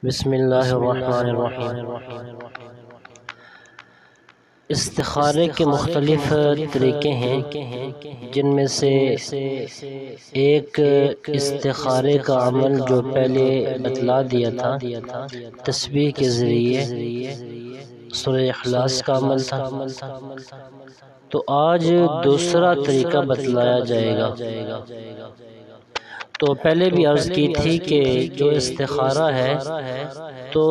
بسم اللہ الرحمن الرحیم۔ استخارے کے مختلف طریقے ہیں، جن میں سے ایک استخارے کا عمل جو پہلے بتلا دیا تھا تسبیح کے ذریعے سورہ اخلاص کا عمل تھا، تو آج دوسرا طریقہ بتلایا جائے گا۔ تو پہلے بھی عرض کی تھی کہ جو استخارہ ہے تو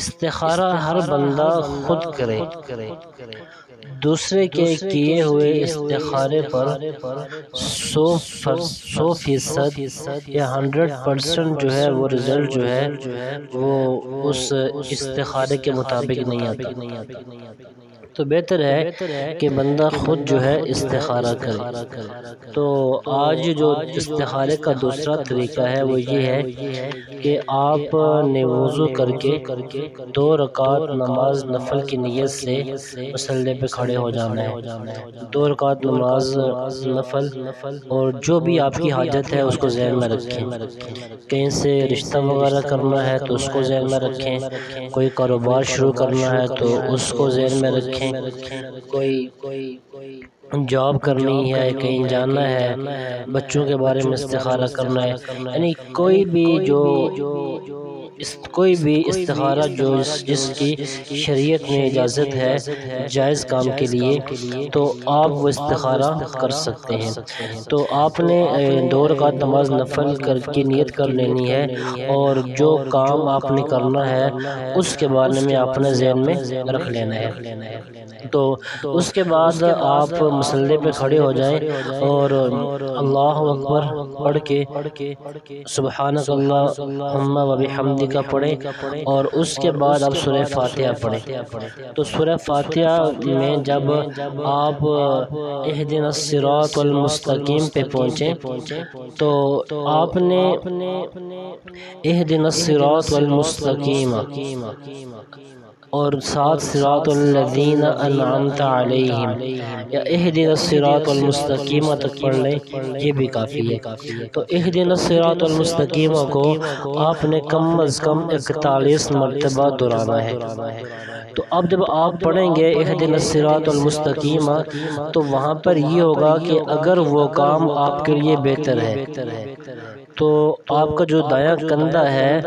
استخارہ ہر بندہ خود کرے، دوسرے کے کیے ہوئے استخارے پر 100% یا 100% جو ہے وہ رزلٹ جو ہے وہ اس استخارے کے مطابق نہیں آتا، تو بہتر ہے کہ بندہ خود جو ہے استخارہ کرے۔ تو آج جو استخارے کا دوسرا طریقہ ہے وہ یہ ہے کہ آپ نے وضو کر کے 2 رکعت نماز نفل کی نیت سے مصلی پہ کھڑے ہو جانا ہے۔ 2 رکعت نماز نفل، اور جو بھی آپ کی حاجت ہے اس کو ذہن میں رکھیں۔ کہیں سے رشتہ وغیرہ کرنا ہے تو اس کو ذہن میں رکھیں، کوئی کاروبار شروع کرنا ہے تو اس کو ذہن میں رکھیں، کوئی جاب کرنی ہے، کہیں جانا ہے، بچوں کے بارے میں استخارہ کرنا ہے، یعنی کوئی بھی استخارہ جو جس کی شریعت میں اجازت ہے جائز کام کے لیے، تو آپ وہ استخارہ کر سکتے ہیں۔ تو آپ نے 2 رکعت نماز نفل کی نیت کر لینی ہے، اور جو کام آپ نے کرنا ہے اس کے بارے میں آپ نے ذہن میں رکھ لینا ہے۔ تو اس کے بعد آپ مصلی پہ کھڑے ہو جائیں اور اللہ اکبر پڑھ کے سبحانک اللہم و بحمدک پڑھیں، اور اس کے بعد آپ سورہ فاتحہ پڑھیں۔ تو سورہ فاتحہ میں جب آپ اہدنا الصراط المستقیم پہ پہنچیں تو آپ نے اہدنا الصراط المستقیم اور ساتھ صراط الذین انعمت علیہم یا اہدنا الصراط المستقیم تک پڑھ لیں، یہ بھی کافی ہے۔ تو اہدنا الصراط المستقیم کو آپ نے کم از کم 41 مرتبہ دہرانا ہے۔ تو اب جب آپ پڑھیں گے اہدنا الصراط المستقیم تو وہاں پر یہ ہوگا کہ اگر وہ کام آپ کے لیے بہتر ہے تو آپ کا جو دایاں کندھا ہے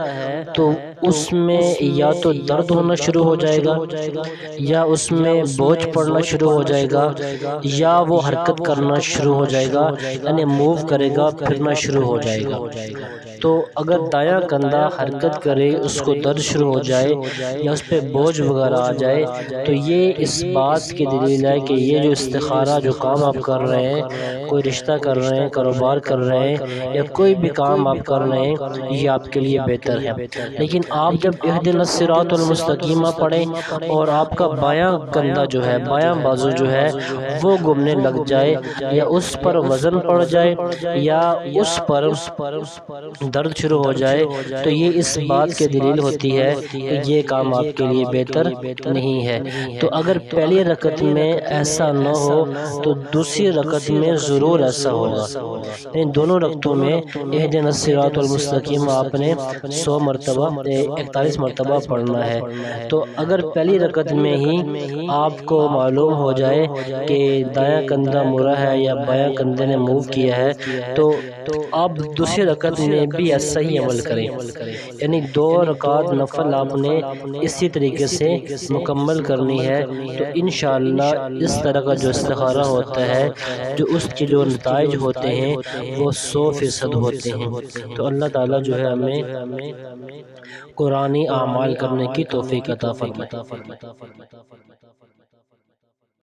تو اس میں یا تو درد ہونا شروع ہو جائے گا، یا اس میں بوجھ پڑنا شروع ہو جائے گا، یا وہ حرکت کرنا شروع ہو جائے گا، یعنی موو کرے گا، پھرنا شروع ہو جائے گا۔ تو اگر دایاں کندھا حرکت کرے، اس کو درد شروع ہو جائے یا اس پہ بوجھ وغیرہ آ جائے، تو یہ اس بات کی دلیل ہے کہ یہ جو استخارہ جو کام آپ کر رہے ہیں، کوئی رشتہ کر رہے ہیں، کاروبار کر رہے ہیں، یا کوئی بھی کام آپ کر رہے ہیں، یہ آپ کے لیے بہتر ہے۔ لیکن آپ جب اہدنا الصراط المستقیم پڑھیں اور آپ کا بایاں کندھا جو ہے، بایاں بازو جو ہے وہ گھومنے لگ جائے، یا اس پر وزن پڑ جائے، یا اس پر درد شروع ہو جائے، تو یہ اس بات کی دلیل ہوتی ہے کہ یہ کام آپ کے لیے بہتر نہیں ہے۔ تو اگر پہلی رکعت میں ایسا نہ ہو تو دوسری رکعت میں ضرور ایسا ہوگا، یعنی دونوں رکعتوں میں اہدنا الصراط المستقیم آپ نے 100 مرتبہ 41 مرتبہ پڑھنا ہے۔ تو اگر پہلی رکعت میں ہی آپ کو معلوم ہو جائے کہ دایاں کندھا مرا ہے یا بایاں کندھے نے موو کیا ہے، تو آپ دوسری رکعت میں بھی ایسا ہی عمل کریں، یعنی 2 رکعت نفل آپ نے اسی طریقے سے مکمل کرنی ہے۔ تو انشاءاللہ اس طرح کا جو استخارہ ہوتا ہے، جو اس کے جو نتائج ہوتے ہیں وہ 100% ہوتے ہیں۔ تو اللہ تعالیٰ جو ہے ہمیں قرآنی اعمال کرنے کی توفیق عطا فرمائے۔